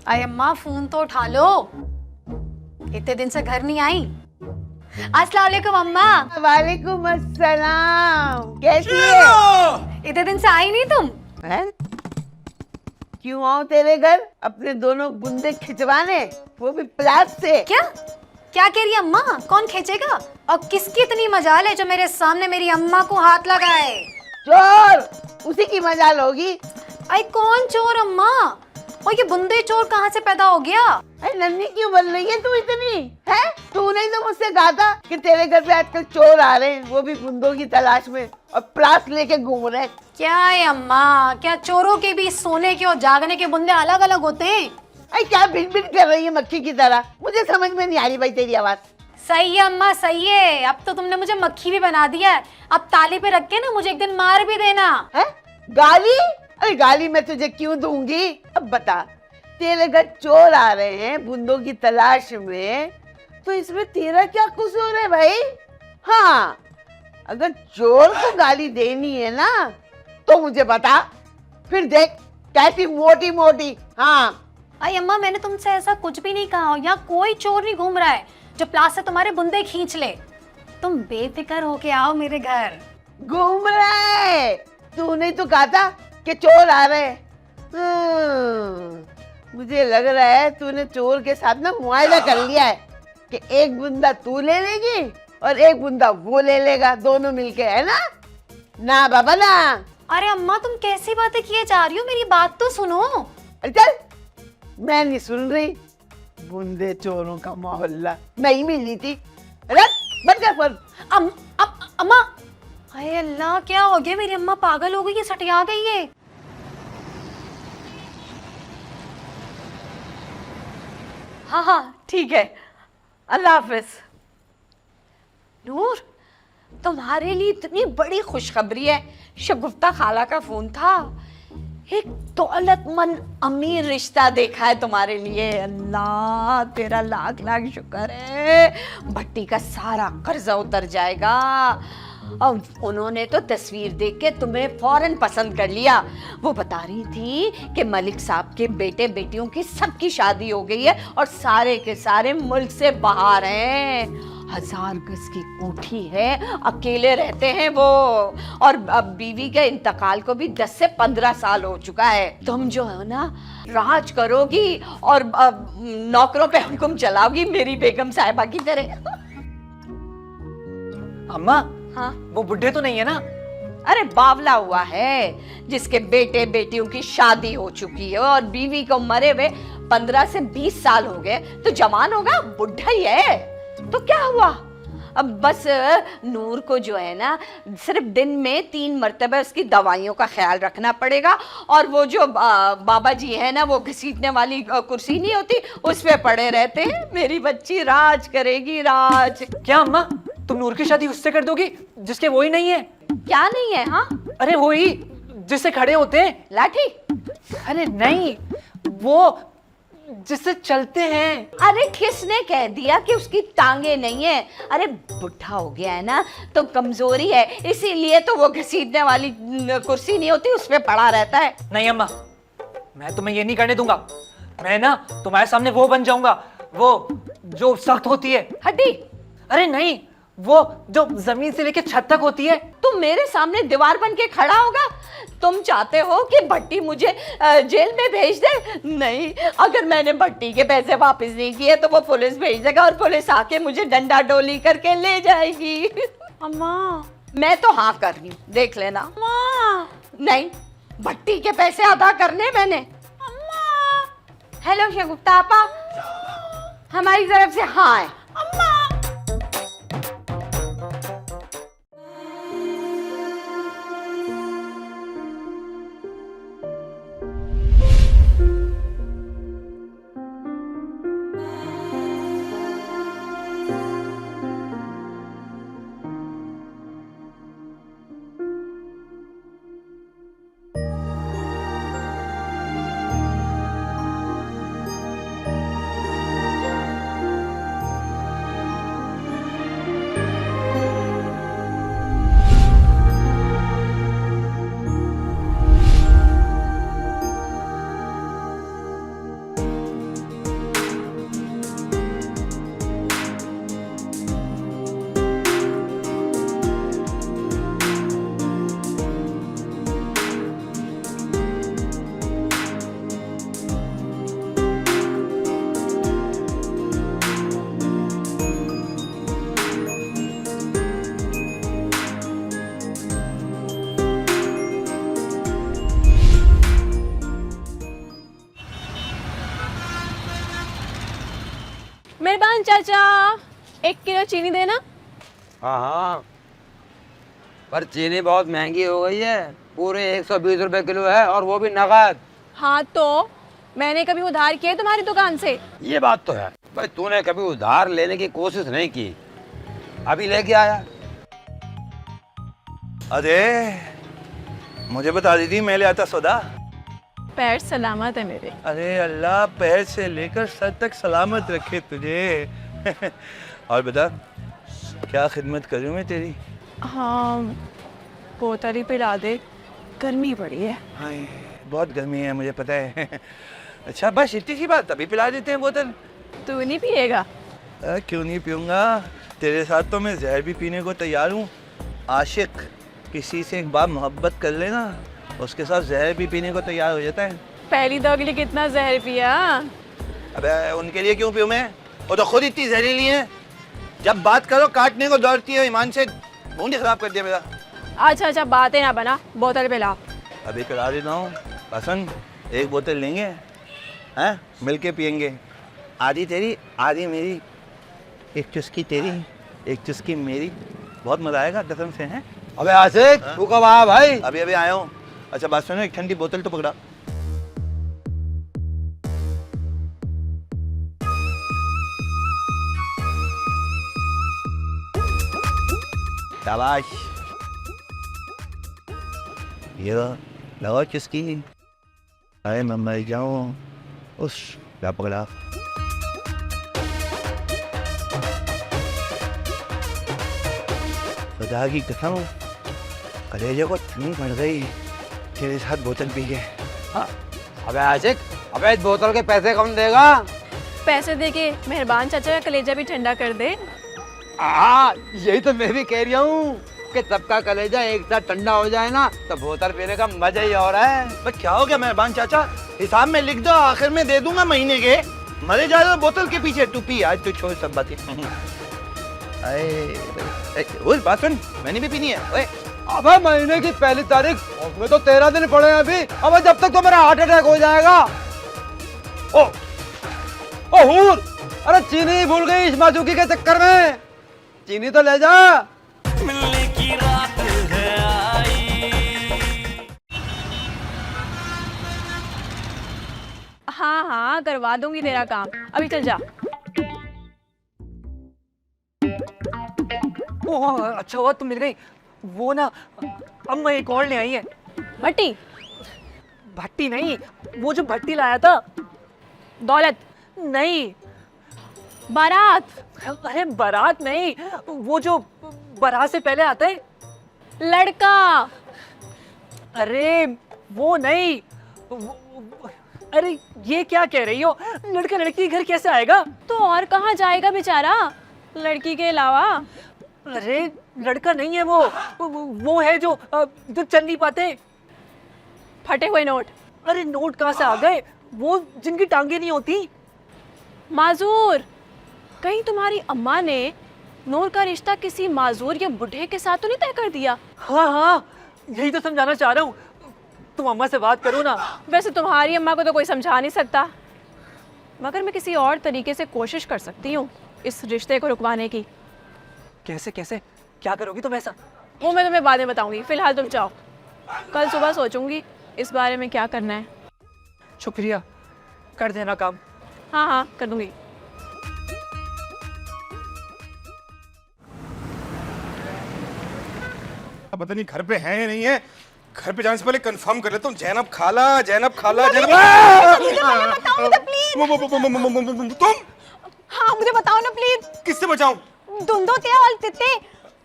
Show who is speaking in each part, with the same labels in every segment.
Speaker 1: अरे अम्मा फोन तो उठा लो, इतने दिन से घर नहीं आई। अस्सलाम वालेकुम अम्मा।
Speaker 2: वालेकुम अस्सलाम, कैसी है?
Speaker 1: इतने दिन से आई नहीं तुम।
Speaker 2: हैं? क्यों आऊं तेरे घर अपने दोनों बुंदे खिंचवाने, वो भी प्लास से?
Speaker 1: क्या क्या कह रही है अम्मा? कौन खींचेगा? और किसकी इतनी मजाल है जो मेरे सामने मेरी अम्मा को हाथ लगाए?
Speaker 2: चोर, उसी की मजाल होगी।
Speaker 1: अरे कौन चोर अम्मा? और ये बुंदे चोर कहाँ से पैदा हो गया?
Speaker 2: अरे नन्ही क्यों बन रही है तू इतनी? है तूने ही तो मुझसे कहा था कि तेरे घर पे आजकल चोर आ रहे हैं, वो भी बुंदों की तलाश में, और प्लास लेके घूम रहे हैं।
Speaker 1: क्या है अम्मा, क्या चोरों के भी सोने के और जागने के बुंदे अलग अलग होते हैं?
Speaker 2: अरे क्या भिन भिन कर रही है मक्खी की तरह? मुझे समझ में नहीं आ रही भाई तेरी आवाज।
Speaker 1: सही है अम्मा, सही है। अब तो तुमने मुझे मक्खी भी बना दिया है। अब ताली पे रख के ना मुझे एक दिन मार भी देना।
Speaker 2: है गाली? अरे गाली मैं तुझे क्यों दूंगी? अब बता, तेरे घर चोर आ रहे हैं बुंदों की तलाश में, तो इसमें तेरा क्या कसूर है भाई? हाँ, अगर चोर को गाली देनी है ना तो मुझे बता, फिर देख कैसी मोटी मोटी। हाँ
Speaker 1: अरे अम्मा, मैंने तुमसे ऐसा कुछ भी नहीं कहा। यहाँ कोई चोर नहीं घूम रहा है जो प्लास से तुम्हारे बुंदे खींच ले। तुम बेफिक्र होके आओ मेरे घर।
Speaker 2: घूम रहा है? तूने तो कहा था कि चोर आ रहे हैं। मुझे लग रहा है तूने चोर के साथ ना मुआयदा कर लिया है कि एक बुंदा तू ले लेगी और एक बुंदा वो ले लेगा, दोनों मिलके, है ना? ना बाबा ना।
Speaker 1: अरे अम्मा, तुम कैसी बातें किए जा रही हो? मेरी बात तो सुनो।
Speaker 2: अरे चल, मैं नहीं सुन रही। बुंदे चोरों का मोहल्ला, मैं ही मिली थी। अरे बंद कर फोन।
Speaker 1: अम्मा, हाय अल्लाह, क्या हो गया? मेरी अम्मा पागल हो गई है, सटिया गई है।
Speaker 3: हाँ हाँ ठीक है, अल्लाह हाफिज। नूर, तुम्हारे लिए इतनी बड़ी खुशखबरी है। शगुफ्ता खाला का फोन था, एक दौलतमंद अमीर रिश्ता देखा है तुम्हारे लिए। अल्लाह तेरा लाख लाख शुक्र है, भट्टी का सारा कर्जा उतर जाएगा। अब उन्होंने तो तस्वीर देख के तुम्हें फौरन पसंद कर लिया। वो बता रही थी कि मलिक साहब के बेटे बेटियों की सबकी शादी हो गई है और सारे के सारे मुल्क से बाहर हैं। 1000 गज की कोठी है, अकेले रहते हैं वो, और अब बीवी के इंतकाल को भी 10 से 15 साल हो चुका है। तुम जो है ना राज करोगी और नौकरों पे हुक्म चलाओगी मेरी बेगम साहिबा की तरह।
Speaker 4: अम्मा,
Speaker 3: हाँ,
Speaker 4: वो बुढ़े तो नहीं है ना?
Speaker 3: अरे बावला हुआ है जिसके बेटे बेटियों की शादी हो चुकी है और बीवी को मरे हुए 15 से 20 साल हो गए, तो जवान होगा, बुढ़ा ही है तो क्या हुआ। अब बस नूर को जो है ना सिर्फ दिन में 3 मर्तबा उसकी दवाइयों का ख्याल रखना पड़ेगा, और वो जो बाबा जी है ना, वो घसीटने वाली कुर्सी नहीं होती, उस पे पड़े रहते हैं। मेरी बच्ची राज करेगी, राज।
Speaker 4: क्या अम्मा, तुम नूर की शादी उससे कर दोगी जिसके वो ही नहीं है?
Speaker 3: क्या नहीं है? हाँ,
Speaker 4: अरे वो ही जिससे खड़े होते हैं।
Speaker 3: लाठी?
Speaker 4: अरे नहीं, वो जिससे चलते हैं।
Speaker 3: अरे किसने कह दिया कि उसकी टांगे नहीं है? अरे बुढ़ा हो गया है ना, तो कमजोरी है, इसीलिए तो वो घसीटने वाली कुर्सी नहीं होती, उस पे पड़ा रहता है।
Speaker 4: नहीं अम्मा, मैं तुम्हें ये नहीं करने दूंगा। मैं ना तुम्हारे सामने वो बन जाऊंगा, वो जो सख्त होती है।
Speaker 3: हड्डी?
Speaker 4: अरे नहीं, वो जो जमीन से लेके छत तक होती है।
Speaker 3: तुम मेरे सामने दीवार बन के खड़ा होगा? तुम चाहते हो कि भट्टी मुझे जेल में भेज दे? नहीं, अगर मैंने भट्टी के पैसे वापस नहीं किए तो वो पुलिस भेज देगा और पुलिस आके मुझे डंडा डोली करके ले जाएगी।
Speaker 1: अम्मा,
Speaker 3: मैं तो हाँ कर रही हूँ, देख लेना।
Speaker 1: अम्मा,
Speaker 3: नहीं, भट्टी के पैसे अदा करने मैंने।
Speaker 1: अम्मा,
Speaker 3: हेलो शगुफ्ता आपा, हमारी तरफ से हाँ है।
Speaker 1: अम्मा।
Speaker 5: मेहरबान चाचा, 1 किलो चीनी देना।
Speaker 6: हाँ हाँ, पर चीनी बहुत महंगी हो गई है, पूरे 120 रुपए किलो है, और वो भी नगद।
Speaker 5: हाँ तो मैंने कभी उधार किया है तुम्हारी दुकान से?
Speaker 6: ये बात तो है भाई, तूने कभी उधार लेने की कोशिश नहीं की, अभी लेके आया।
Speaker 7: अरे मुझे बता दी थी, मैं ले आता सौदा।
Speaker 5: पैर सलामत है मेरे।
Speaker 7: अरे अल्लाह पैर से लेकर सर तक सलामत रखे तुझे। और बता क्या खिदमत करूं मैं तेरी?
Speaker 5: हाँ, बोतल ही पिला दे, गर्मी पड़ी है।
Speaker 7: हाय बहुत गर्मी है, मुझे पता है। अच्छा बस इतनी सी बात, अभी पिला देते हैं बोतल।
Speaker 5: तू नहीं पिएगा?
Speaker 7: क्यों नहीं पीऊंगा, तेरे साथ तो मैं जहर भी पीने को तैयार हूँ। आशिक किसी से एक बार मोहब्बत कर लेना, उसके साथ जहर भी पीने को तैयार हो जाता है।
Speaker 5: पहली दो के लिए कितना जहर पिया?
Speaker 7: अबे उनके लिए क्यों पीऊं मैं, वो तो खुद इतनी जहरीली हैं। जब बात करो काटने को दौड़ती है, ईमान से मूड खराब कर दिया मेरा।
Speaker 5: अच्छा अच्छा, बातें ना बना, बोतल पिला।
Speaker 7: अभी पिला देता हूँ। पसंद एक बोतल लेंगे हैं, मिलके पियेंगे, आधी तेरी आधी मेरी, एक चुस्की तेरी एक चुस्की मेरी, बहुत मजा आएगा कसम से। हैं
Speaker 6: अबे आशिक, तू कब आया भाई?
Speaker 7: अभी अभी आया हूँ। अच्छा बात सुनो, एक ठंडी बोतल तो पकड़ा। शाबाश, ये लो, लगाओ चुस्की। अरे मैं मर जाऊँ उस क्या पकड़ा। खुदा की कसम कलेजे को ठंड पड़ गई तेरे साथ बोतल पी के।
Speaker 6: हाँ। अबे आशिक, अबे इस बोतल के पैसे कौन देगा?
Speaker 5: पैसे दे के मेहरबान चाचा का कलेजा भी ठंडा कर दे।
Speaker 6: हाँ, यही तो मैं भी कह रही हूँ कि सबका कलेजा एक साथ ठंडा हो जाए ना, तो बोतल पीने का मजा ही और है।
Speaker 7: बस क्या हो गया मेहरबान चाचा, हिसाब में लिख दो, आखिर में दे दूंगा महीने के। मरे जा रहे हो बोतल के पीछे, तू पी आज, तू छोड़ सब बातें। ओए बात सुन, मैंने भी पीनी है। ओए
Speaker 6: अबे महीने की पहली तारीख, उसमें तो 13 दिन पड़े हैं अभी। अबे जब तक तो मेरा हार्ट अटैक हो जाएगा। ओ हूर, अरे चीनी भूल गई इस माजूकी के चक्कर में, चीनी तो ले जा।
Speaker 8: मिलने की रात है आई।
Speaker 5: हाँ हाँ, करवा दूंगी तेरा काम, अभी चल जा।
Speaker 4: ओह अच्छा हुआ तुम मिल गई। वो ना अम्मा एक और ले आई है।
Speaker 5: भट्टी?
Speaker 4: भट्टी नहीं, वो जो भट्टी लाया था।
Speaker 5: दौलत?
Speaker 4: नहीं,
Speaker 5: बारात?
Speaker 4: अरे बारात नहीं, वो जो बारात से पहले आता है।
Speaker 5: लड़का?
Speaker 4: अरे वो नहीं, अरे ये क्या कह रही हो, लड़का लड़की के घर कैसे आएगा?
Speaker 5: तो और कहाँ जाएगा बेचारा लड़की के अलावा?
Speaker 4: अरे लड़का नहीं है वो है जो चल नहीं पाते।
Speaker 5: फटे हुए नोट?
Speaker 4: अरे नोट कहाँ से आ गए, वो जिनकी टांगे नहीं होती।
Speaker 5: माजूर? कहीं तुम्हारी अम्मा ने नूर का रिश्ता किसी माजूर या बुढ़े के साथ तो नहीं तय कर दिया?
Speaker 4: हाँ हाँ, यही तो समझाना चाह रहा हूँ, तुम अम्मा से बात करो ना।
Speaker 5: वैसे तुम्हारी अम्मा को तो कोई समझा नहीं सकता, मगर मैं किसी और तरीके से कोशिश कर सकती हूँ इस रिश्ते को रुकवाने की।
Speaker 4: कैसे कैसे, क्या करोगी तुम ऐसा?
Speaker 5: वो मैं तुम्हें बाद में बताऊंगी, फिलहाल तुम जाओ, कल सुबह सोचूंगी इस बारे में क्या करना है।
Speaker 4: शुक्रिया, कर देना काम।
Speaker 5: हाँ हाँ कर दूंगी।
Speaker 9: पता नहीं घर पे है या नहीं है, घर पे जाने से पहले कंफर्म कर लेता हूँ। जैनब खाला, जैनब खाला, जैनब। तुम?
Speaker 1: हाँ मुझे बताओ ना प्लीज।
Speaker 9: किससे बचाऊं?
Speaker 1: धुंधो ते और तिते।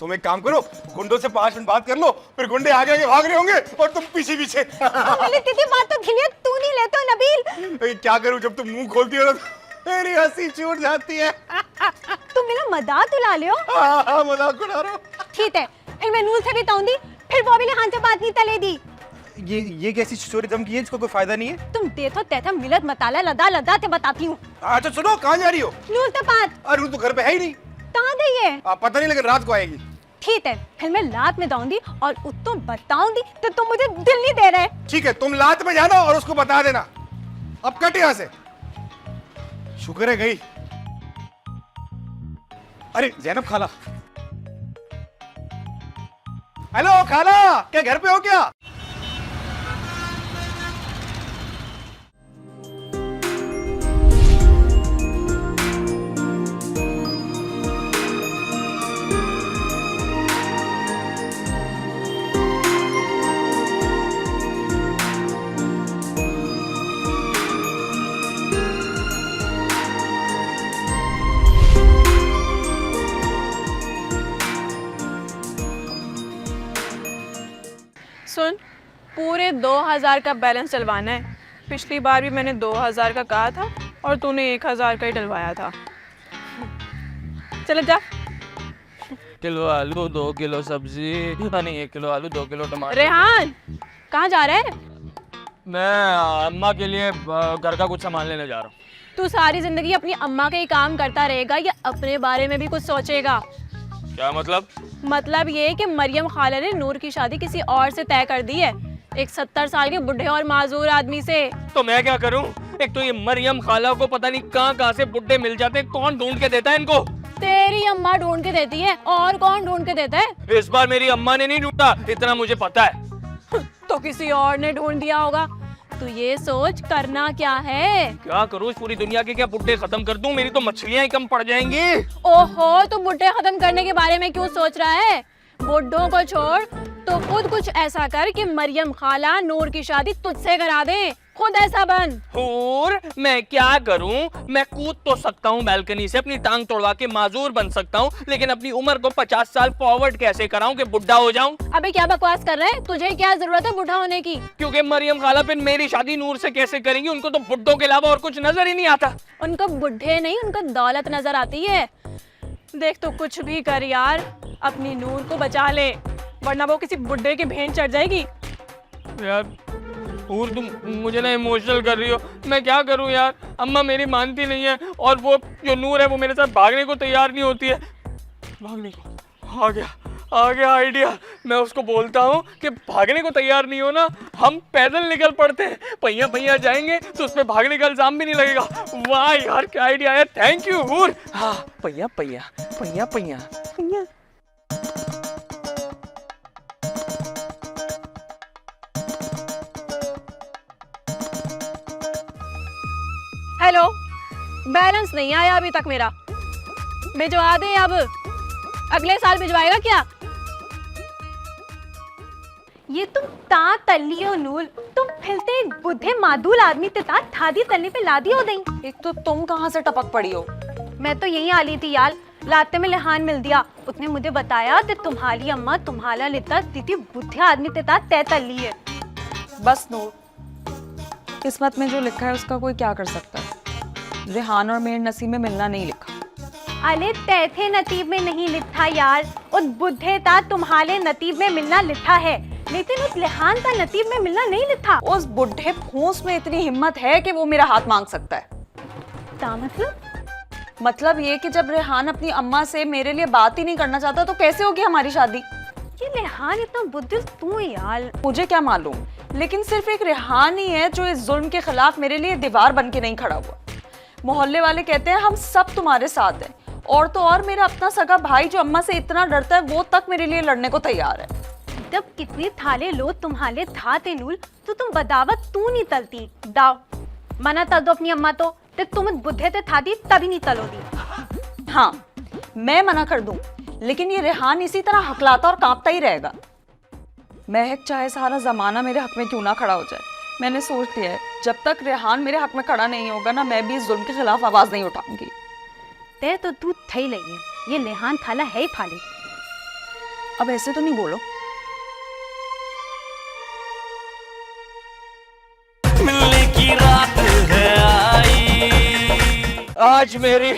Speaker 9: तुम एक काम करो, गुंडों से 5 मिनट बात कर लो, फिर गुंडे आगे आगे भाग रहे होंगे और तुम पीछे पीछे।
Speaker 1: तिते बात तो खिलिए, तू नहीं लेते हो नबील।
Speaker 9: क्या करूं, जब तुम मुंह खोलती हो तो मेरी हंसी छूट जाती है।
Speaker 1: तुम मेरा मजाक उड़ा ले हो।
Speaker 9: हाँ मजाक उड़ा रहा हूँ।
Speaker 1: ठीक है, मैं नूल से भी ताऊंगी, फिर वो भी हाथ से बात नहीं तले दी।
Speaker 9: ये कैसी चोरी दम की है, इसको कोई फायदा नहीं है।
Speaker 1: तुम देखो तेथा मिलत मताला लदा लदा ते बताती हूँ।
Speaker 9: अच्छा सुनो, कहाँ जा रही हो?
Speaker 1: नूल से बात।
Speaker 9: अरे नूर तो घर पे है ही नहीं।
Speaker 1: कहाँ गई है?
Speaker 9: पता नहीं, लेकिन रात को आएगी।
Speaker 1: ठीक है, फिर मैं लात में दाऊंगी और उसको बताऊंगी तो तुम मुझे दिल नहीं दे रहे।
Speaker 9: ठीक है, तुम लात में जाना और उसको बता देना। अब कट यहाँ से। शुक्र है गई। अरे जैनब खाला, हेलो खाला, क्या घर पे हो क्या?
Speaker 5: सुन, पूरे 2000 का बैलेंस डलवाना है। पिछली बार भी मैंने 2000 का कहा था और तूने 1000 का ही डलवाया था। चल जा।
Speaker 10: किलो आलू, 2 किलो सब्जी, नहीं 1 किलो आलू, 2 किलो टमाटर।
Speaker 5: रेहान, कहाँ जा रहा है?
Speaker 10: मैं अम्मा के लिए घर का कुछ सामान लेने जा रहा हूँ।
Speaker 5: तू सारी जिंदगी अपनी अम्मा का ही काम करता रहेगा या अपने बारे में भी कुछ सोचेगा?
Speaker 10: क्या मतलब?
Speaker 5: मतलब ये कि मरियम खाला ने नूर की शादी किसी और से तय कर दी है, एक 70 साल के बुढ़े और माजूर आदमी से।
Speaker 10: तो मैं क्या करूं? एक तो ये मरियम खाला को पता नहीं कहाँ से बुड्ढे मिल जाते हैं, कौन ढूंढ के देता है इनको?
Speaker 5: तेरी अम्मा ढूंढ के देती है, और कौन ढूंढ के देता है?
Speaker 10: इस बार मेरी अम्मा ने नहीं ढूंढा, इतना मुझे पता है।
Speaker 5: तो किसी और ने ढूंढ दिया होगा। तू ये सोच करना क्या है।
Speaker 10: क्या करूं, इस पूरी दुनिया के क्या बुड्ढे खत्म कर दूं? मेरी तो मछलियां ही कम पड़ जाएंगी।
Speaker 5: ओहो, तू बुड्ढे खत्म करने के बारे में क्यों सोच रहा है? बुड्ढों को छोड़, तो खुद कुछ ऐसा कर कि मरियम खाला नूर की शादी तुझसे करा दे। खुद ऐसा बन।
Speaker 10: और मैं क्या करूं? मैं कूद तो सकता हूं बालकनी से, अपनी टांग तोड़वा के माजूर बन सकता हूं, लेकिन अपनी उम्र को 50 साल फॉरवर्ड कैसे कराऊं कि बुढ़ा हो जाऊं?
Speaker 5: अबे क्या बकवास कर रहे हैं? तुझे क्या जरूरत है बुढ़ा होने की?
Speaker 10: क्योंकि मरियम खाला फिर मेरी शादी नूर से कैसे करेंगी? उनको तो बुड्ढों के अलावा और कुछ नजर ही नहीं आता।
Speaker 5: उनको बुढ़े नहीं, उनको दौलत नजर आती है। देख तो कुछ भी कर यार, अपनी नूर को बचा ले, वरना वो किसी बुढ़े की भेंट चढ़ जाएगी।
Speaker 10: यार और तुम मुझे ना इमोशनल कर रही हो, मैं क्या करूं यार? अम्मा मेरी मानती नहीं है और वो जो नूर है वो मेरे साथ भागने को तैयार नहीं होती है। भागने को आ गया आइडिया। मैं उसको बोलता हूँ कि भागने को तैयार नहीं हो ना, हम पैदल निकल पड़ते हैं, पहिया पहिया जाएंगे तो उसमें भागने का इल्जाम भी नहीं लगेगा। वाह यार क्या आइडिया है, थैंक यू हूर। हाँ पहिया पहिया पहिया पहिया पहिया।
Speaker 5: हेलो, बैलेंस नहीं आया अभी तक मेरा, भिजवा दे अब। अगले साल भिजवाएगा क्या?
Speaker 1: ये तुम ता तल्ली हो नूल, तुम फिलते एक बुढ़े मादूल आदमी ते ता थादी तलने पे लादी हो दई।
Speaker 3: एक तो तुम कहाँ से टपक पड़ी हो?
Speaker 1: मैं तो यहीं आली थी यार, लाते में लिहान मिल दिया। उसने मुझे बताया कि तुम्हारी अम्मा तुम्हारा लेता दीदी बुढ़े आदमी ते ता तय तल्ली है।
Speaker 3: बस नूर, किस्मत में जो लिखा है उसका कोई क्या कर सकता है। रेहान और मेरे नसीब में मिलना नहीं लिखा।
Speaker 1: अरे तैथे नतीब में नहीं लिखा यार, उस बुढ़े ता तुम्हारे नतीब में मिलना लिखा है, लेकिन उस लिहान का नतीब में मिलना नहीं लिखा।
Speaker 3: उस बुढ़े फूस में इतनी हिम्मत है कि वो मेरा हाथ मांग सकता है।
Speaker 1: ता
Speaker 3: मतलब ये कि जब रेहान अपनी अम्मा से मेरे लिए बात ही नहीं करना चाहता तो कैसे होगी हमारी शादी?
Speaker 1: ये रेहान इतना बुद्धिल तू है यार।
Speaker 3: मुझे क्या मालूम, लेकिन सिर्फ एक रेहान ही है जो इस जुल्म के खिलाफ मेरे लिए दीवार बन के नहीं खड़ा हुआ। मोहल्ले वाले कहते हैं हम सब तुम्हारे साथ हैं, और तो और मेरा अपना सगा भाई जो अम्मा से इतना डरता है वो तक मेरे लिए लड़ने को तैयार है।
Speaker 1: जब कितनी थाले लो तुम्हारे था ते नूल, तो तुम बदावत तू नहीं तलती। दाव मना तल दो अपनी अम्मा तो तुम बुद्धे ते था दी तभी नहीं तलो दी।
Speaker 3: हाँ मैं मना कर दूं, लेकिन ये रेहान इसी तरह हकलाता और कांपता ही रहेगा। महक चाहे सारा जमाना मेरे हक में क्यों ना खड़ा हो जाए, मैंने सोच लिया है जब तक रेहान मेरे हक में खड़ा नहीं होगा ना, मैं भी इस जुल्म के खिलाफ आवाज नहीं उठाऊंगी।
Speaker 1: ते तो तू थई लगी, ये लेहान थाला है ही फाली।
Speaker 3: अब ऐसे तो नहीं बोलो।
Speaker 8: मिलने की रात है आई,
Speaker 10: आज मेरी